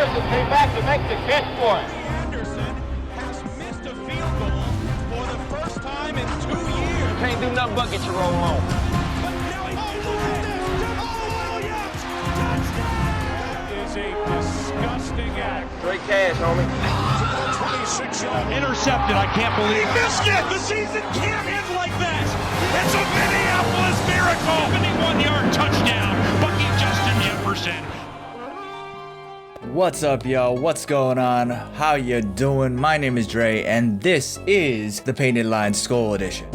Harrison came back to make the catch for it. Anderson has missed a field goal for the first time in 2 years. Can't do nothing but get your roll on. But now he Williams! Touchdown! That is a disgusting act. Great cash, homie. 26-yard intercepted. I can't believe he missed it. The season can't end like that. It's a Minneapolis miracle. 71-yard touchdown. Bucky Justin Jefferson. What's up, yo? What's going on? How you doing? My name is Dre, and this is the Painted Line SKOL Edition.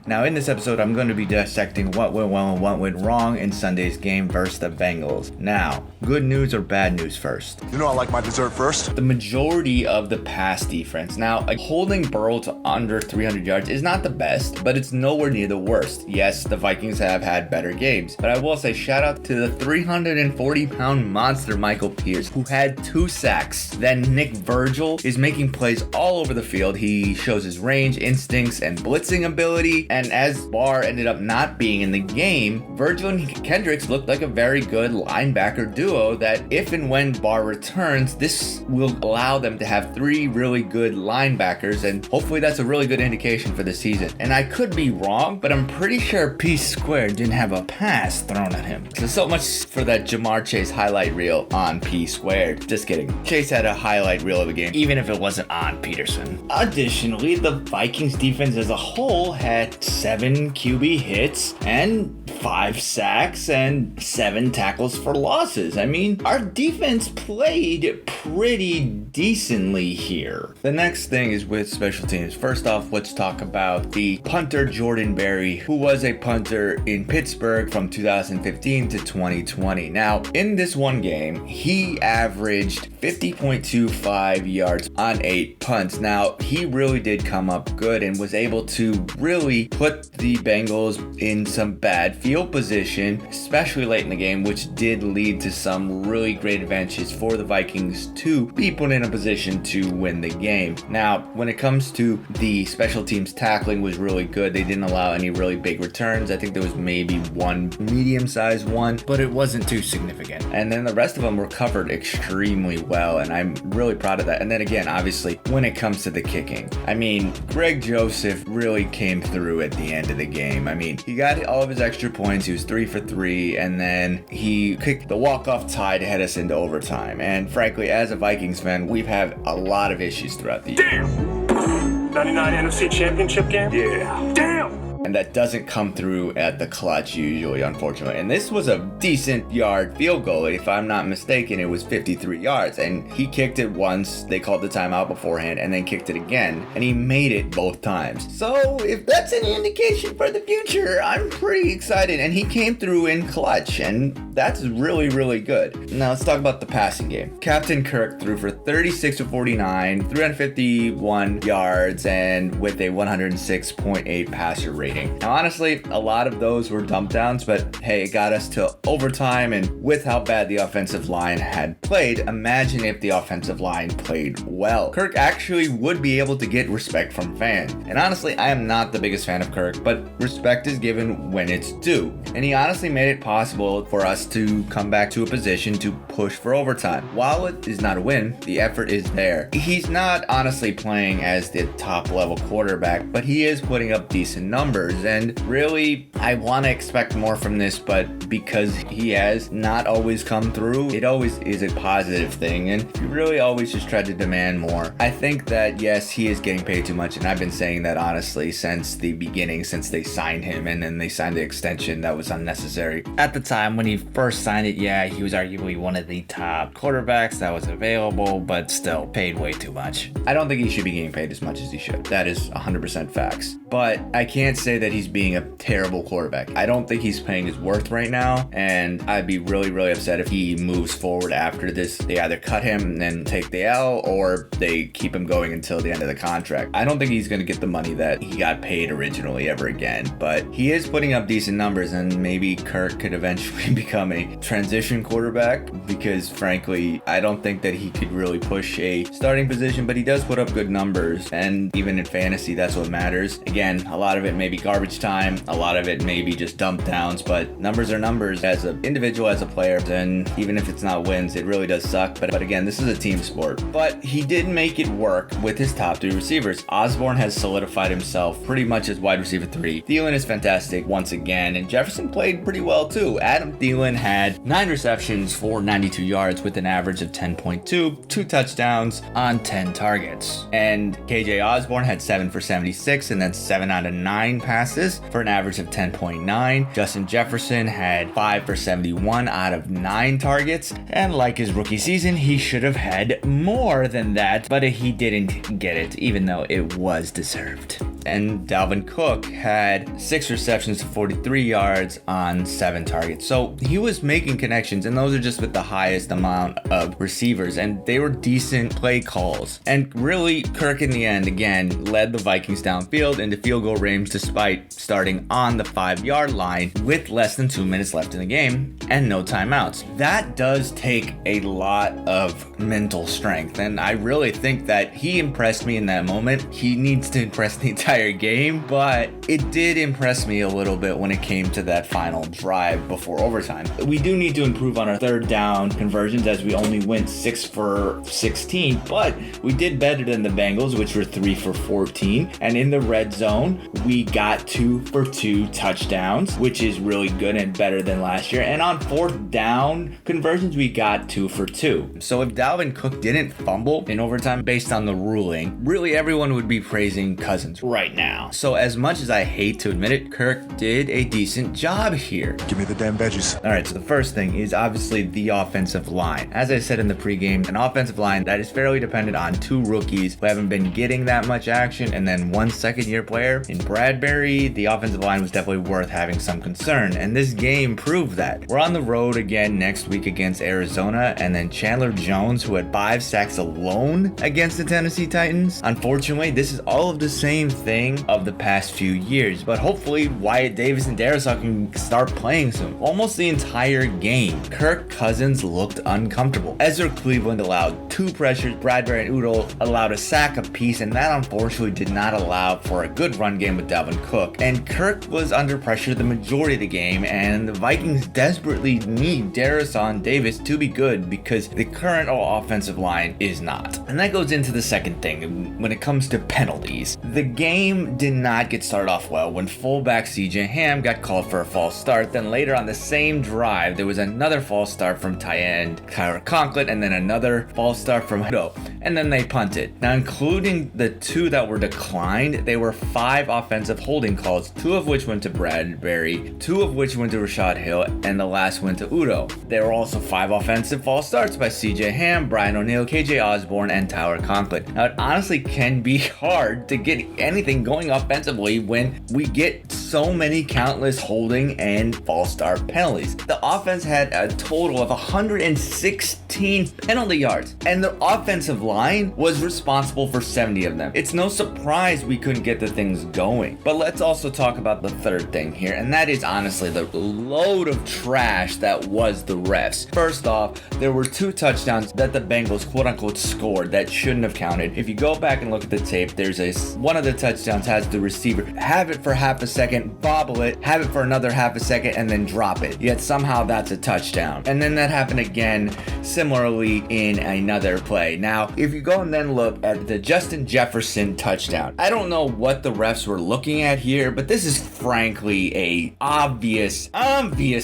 Now, in this episode, I'm going to be dissecting what went well and what went wrong in Sunday's game versus the Bengals. Now, good news or bad news first? You know I like my dessert first. The majority of the pass defense. Now, holding Burrow to under 300 yards is not the best, but it's nowhere near the worst. Yes, the Vikings have had better games, but I will say shout out to the 340-pound monster Michael Pierce, who had 2 sacks. Then Nick Virgil is making plays all over the field. He shows his range, instincts, and blitzing ability. And as Barr ended up not being in the game, Virgil and Kendricks looked like a very good linebacker duo that if and when Barr returns, this will allow them to have 3 really good linebackers, and hopefully that's a really good indication for the season. And I could be wrong, but I'm pretty sure P Squared didn't have a pass thrown at him. So much for that Jamar Chase highlight reel on P Squared. Just kidding. Chase had a highlight reel of the game, even if it wasn't on Peterson. Additionally, the Vikings defense as a whole had 7 QB hits and 5 sacks and 7 tackles for losses. I mean, our defense played pretty decently here. The next thing is with special teams. First off, let's talk about the punter Jordan Berry, who was a punter in Pittsburgh from 2015 to 2020. Now, in this one game, he averaged 50.25 yards on 8 punts. Now, he really did come up good and was able to really put the Bengals in some bad field position, especially late in the game, which did lead to some really great advantages for the Vikings to be put in a position to win the game. Now, when it comes to the special teams, tackling was really good. They didn't allow any really big returns. I think there was maybe one medium-sized one, but it wasn't too significant. And then the rest of them were covered extremely well, and I'm really proud of that. And then again, obviously, when it comes to the kicking, I mean, Greg Joseph really came through at the end of the game. I mean, he got all of his extra points. He was 3 for 3, and then he kicked the walk-off tie to head us into overtime. And frankly, as a Vikings fan, we've had a lot of issues throughout the year. Damn! 99 NFC Championship game? Yeah. Damn! And that doesn't come through at the clutch usually, unfortunately. And this was a decent yard field goal. If I'm not mistaken, it was 53 yards. And he kicked it once. They called the timeout beforehand and then kicked it again. And he made it both times. So if that's any indication for the future, I'm pretty excited. And he came through in clutch. And that's really, really good. Now let's talk about the passing game. Captain Kirk threw for 36 of 49, 351 yards, and with a 106.8 passer rating. Now, honestly, a lot of those were dump downs, but hey, it got us to overtime, and with how bad the offensive line had played, imagine if the offensive line played well. Kirk actually would be able to get respect from fans. And honestly, I am not the biggest fan of Kirk, but respect is given when it's due. And he honestly made it possible for us to come back to a position to push for overtime. While it is not a win, the effort is there. He's not honestly playing as the top level quarterback, but he is putting up decent numbers. And really, I want to expect more from this, but because he has not always come through, it always is a positive thing, and you really always just try to demand more. I think that yes, he is getting paid too much, and I've been saying that honestly since the beginning, since they signed him and then they signed the extension that was unnecessary. At the time when he first signed it, yeah, he was arguably one of the top quarterbacks that was available, but still paid way too much. I don't think he should be getting paid as much as he should. That is 100% facts. But I can't say that he's being a terrible quarterback. I don't think he's paying his worth right now, and I'd be really, really upset if he moves forward after this. They either cut him and then take the L, or they keep him going until the end of the contract. I don't think he's going to get the money that he got paid originally ever again, but he is putting up decent numbers, and maybe Kirk could eventually become a transition quarterback, because frankly, I don't think that he could really push a starting position, but he does put up good numbers, and even in fantasy, that's what matters. Again, a lot of it may be garbage time. A lot of it may be just dump downs, but numbers are numbers as an individual, as a player. And even if it's not wins, it really does suck. But again, this is a team sport. But he did make it work with his top 3 receivers. Osborne has solidified himself pretty much as wide receiver 3. Thielen is fantastic once again, and Jefferson played pretty well too. Adam Thielen had 9 receptions for 92 yards with an average of 10.2, 2 touchdowns on 10 targets. And KJ Osborne had 7 for 76 and then 7 out of 9 passes for an average of 10.9. Justin Jefferson had 5 for 71 out of 9 targets, and like his rookie season, he should have had more than that, but he didn't get it, even though it was deserved. And Dalvin Cook had 6 receptions for 43 yards on 7 targets. So he was making connections, and those are just with the highest amount of receivers, and they were decent play calls. And really, Kirk in the end, again, led the Vikings downfield into field goal range despite starting on the 5-yard line with less than 2 minutes left in the game and no timeouts. That does take a lot of mental strength, and I really think that he impressed me in that moment. He needs to impress the entire game, but it did impress me a little bit when it came to that final drive before overtime. We do need to improve on our third down conversions, as we only went 6 for 16, but we did better than the Bengals, which were 3 for 14. And in the red zone, we got 2 for 2 touchdowns, which is really good and better than last year. And on fourth down conversions, we got 2 for 2. So if Dalvin Cook didn't fumble in overtime based on the ruling, really everyone would be praising Cousins right now. So as much as I hate to admit it, Kirk did a decent job here. Give me the damn veggies. All right, so the first thing is obviously the offensive line. As I said in the pregame, an offensive line that is fairly dependent on 2 rookies who haven't been getting that much action, and then 1 second-year player in Bradbury. The offensive line was definitely worth having some concern, and this game proved that. We're on the road again next week against Arizona, and then Chandler Jones, who had 5 sacks alone against the Tennessee Titans. Unfortunately, this is all of the same thing of the past few years, but hopefully Wyatt Davis and Darisaw can start playing soon. Almost the entire game, Kirk Cousins looked uncomfortable. Ezra Cleveland allowed 2 pressures, Bradbury and Udo allowed a sack apiece, and that unfortunately did not allow for a good run game with Dalvin Cook. And Kirk was under pressure the majority of the game, and the Vikings desperately need Darisaw and Davis to be good because the current offensive line is not. And that goes into the second thing when it comes to penalties. The game did not get started off well when fullback CJ Ham got called for a false start. Then later on the same drive, there was another false start from tight end Tyler Conklin, and then another false start from Udo, and then they punted. Now, including the 2 that were declined, they were 5 offensive holding calls, 2 of which went to Bradbury, 2 of which went to Rashad Hill, and the last went to Udo. There were also 5 offensive false starts by CJ Ham, Brian O'Neill, KJ Osborne, and Tyler Conklin. Now, it honestly can be hard to get anything going offensively when we get so many countless holding and false start penalties. The offense had a total of 116 penalty yards, and the offensive line was responsible for 70 of them. It's no surprise we couldn't get the things going. But let's also talk about the third thing here, and that is honestly the load of trash that was the refs. First off, there were 2 touchdowns that the Bengals quote-unquote scored that shouldn't have counted. If you go back and look at the tape, there's one of the touchdowns has the receiver have it for half a second, bobble it, have it for another half a second, and then drop it. Yet somehow that's a touchdown. And then that happened again similarly in another play. Now, if you go and then look at the Justin Jefferson touchdown, I don't know what the refs were looking at here, but this is frankly a obvious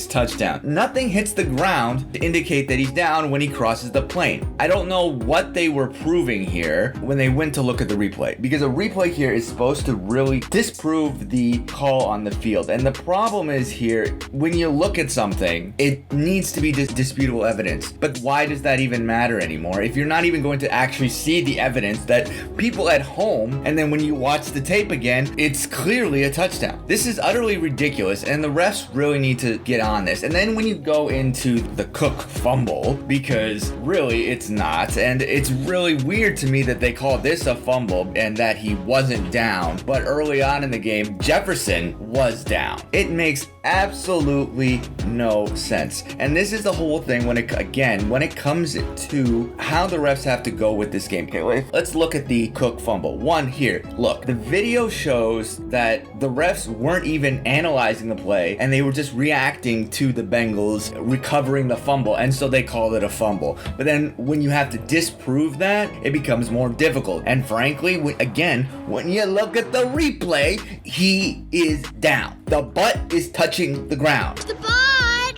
touchdown. Nothing hits the ground to indicate that he's down when he crosses the plane. I don't know what they were proving here when they went to look at the replay, because a replay here is supposed to really disprove the call on the field. And the problem is here, when you look at something, it needs to be disputable evidence. But why does that even matter anymore if you're not even going to actually see the evidence that people at home, and then when you watch the tape again, it's clearly a touchdown? This is utterly ridiculous, and the refs really need to get on this. And then when you go into the Cook fumble, because really it's not, and it's really weird to me that they call this a fumble and that he wasn't down. But early on in the game, Jefferson line was down. It makes absolutely no sense. And this is the whole thing when it comes to how the refs have to go with this game. Okay, let's look at the Cook fumble. One here. Look, the video shows that the refs weren't even analyzing the play and they were just reacting to the Bengals recovering the fumble, and so they called it a fumble. But then when you have to disprove that, it becomes more difficult. And frankly, when you look at the replay, he is down. The butt is touching the ground. The butt!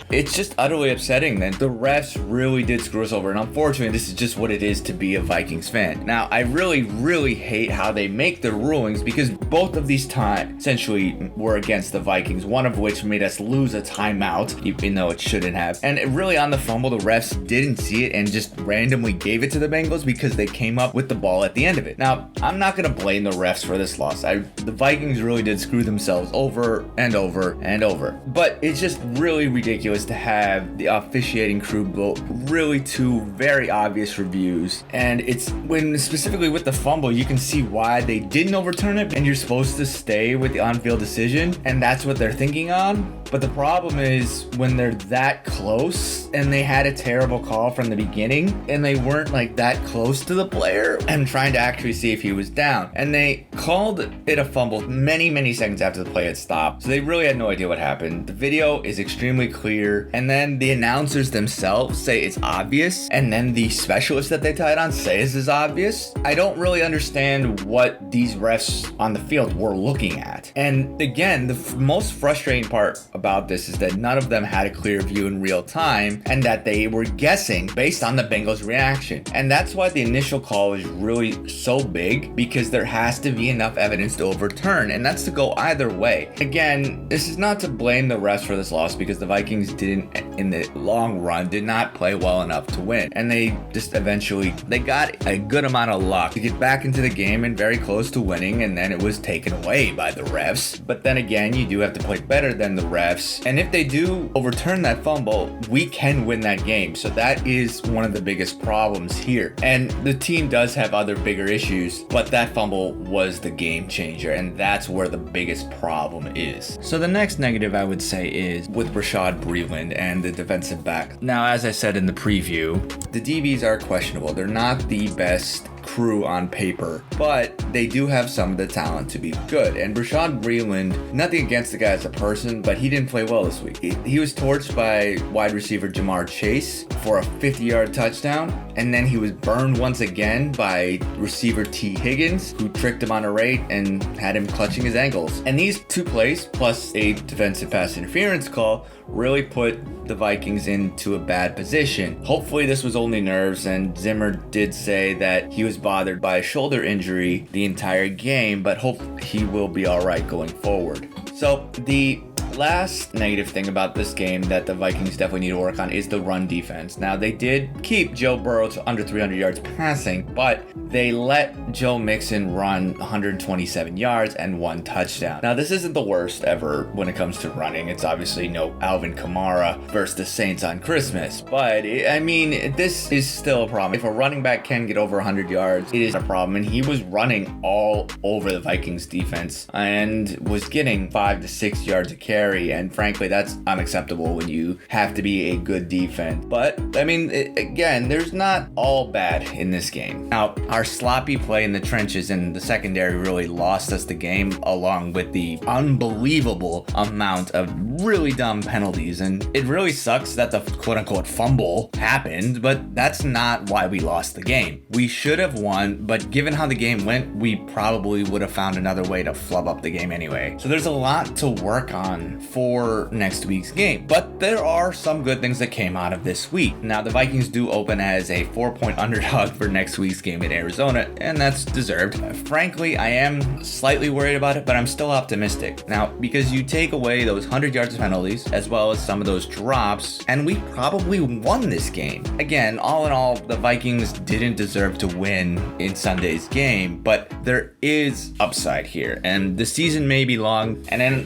It's just utterly upsetting that the refs really did screw us over. And unfortunately, this is just what it is to be a Vikings fan. Now, I really, really hate how they make their rulings, because both of these times essentially were against the Vikings, one of which made us lose a timeout, even though it shouldn't have. And really on the fumble, the refs didn't see it and just randomly gave it to the Bengals because they came up with the ball at the end of it. Now, I'm not going to blame the refs for this loss. The Vikings really did screw themselves over and over and over. But it's just really ridiculous to have the officiating crew blow really two very obvious reviews. And it's when specifically with the fumble, you can see why they didn't overturn it, and you're supposed to stay with the on-field decision, and that's what they're thinking on. But the problem is when they're that close and they had a terrible call from the beginning and they weren't like that close to the player and trying to actually see if he was down. And they called it a fumble many, many seconds after the play had stopped. So they really had no idea what happened. The video is extremely clear. And then the announcers themselves say it's obvious. And then the specialists that they tied on say this is obvious. I don't really understand what these refs on the field were looking at. And again, the most frustrating part about this is that none of them had a clear view in real time and that they were guessing based on the Bengals' reaction. And that's why the initial call is really so big, because there has to be enough evidence to overturn, and that's to go either way. Again, this is not to blame the refs for this loss, because the Vikings in the long run did not play well enough to win, and they just eventually got a good amount of luck to get back into the game and very close to winning, and then it was taken away by the refs. But then again, you do have to play better than the refs. And if they do overturn that fumble, we can win that game. So that is one of the biggest problems here. And the team does have other bigger issues, but that fumble was the game changer, and that's where the biggest problem is. So the next negative I would say is with Rashad Breeland and the defensive back. Now, as I said in the preview, the DBs are questionable. They're not the best crew on paper, but they do have some of the talent to be good. And Rashad Breeland, nothing against the guy as a person, but he didn't play well this week. He was torched by wide receiver Jamar Chase for a 50-yard touchdown, and then he was burned once again by receiver T. Higgins, who tricked him on a rate and had him clutching his ankles. And these two plays, plus a defensive pass interference call, really put the Vikings into a bad position. Hopefully this was only nerves, and Zimmer did say that he was bothered by a shoulder injury the entire game, but hope he will be all right going forward. So the last negative thing about this game that the Vikings definitely need to work on is the run defense. Now, they did keep Joe Burrow to under 300 yards passing, but they let Joe Mixon run 127 yards and 1 touchdown. Now, this isn't the worst ever when it comes to running. It's obviously no Alvin Kamara versus the Saints on Christmas, but this is still a problem. If a running back can get over 100 yards, it is a problem, and he was running all over the Vikings defense and was getting 5 to 6 yards a carry. And frankly, that's unacceptable when you have to be a good defense. But again, there's not all bad in this game. Now, our sloppy play in the trenches and the secondary really lost us the game, along with the unbelievable amount of really dumb penalties. And it really sucks that the quote-unquote fumble happened, but that's not why we lost the game. We should have won, but given how the game went, we probably would have found another way to flub up the game anyway. So there's a lot to work on for next week's game, but there are some good things that came out of this week. Now, the Vikings do open as a 4-point underdog for next week's game in Arizona, and that's deserved. Frankly, I am slightly worried about it, but I'm still optimistic. Now, because you take away those 100 yards of penalties, as well as some of those drops, and we probably won this game. Again, all in all, the Vikings didn't deserve to win in Sunday's game, but there is upside here, and the season may be long, and then,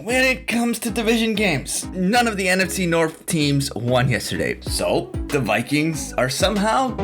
when it comes to division games, none of the NFC North teams won yesterday. So the Vikings are somehow...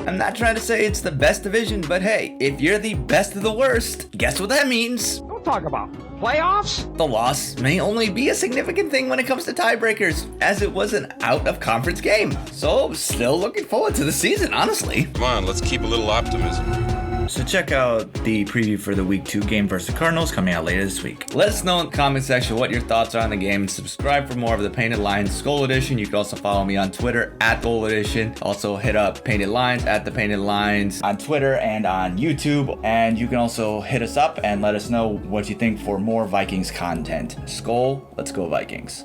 I'm not trying to say it's the best division, but hey, if you're the best of the worst, guess what that means? don't talk about playoffs. The loss may only be a significant thing when it comes to tiebreakers, as it was an out-of-conference game. So, still looking forward to the season, honestly. Come on, let's keep a little optimism. So check out the preview for the Week 2 game versus the Cardinals coming out later this week. Let us know in the comment section what your thoughts are on the game, and subscribe for more of the Painted Lines SKOL Edition. You can also follow me on Twitter at SKOL Edition. Also hit up Painted Lines at the Painted Lines on Twitter and on YouTube. And you can also hit us up and let us know what you think for more Vikings content. SKOL, let's go Vikings.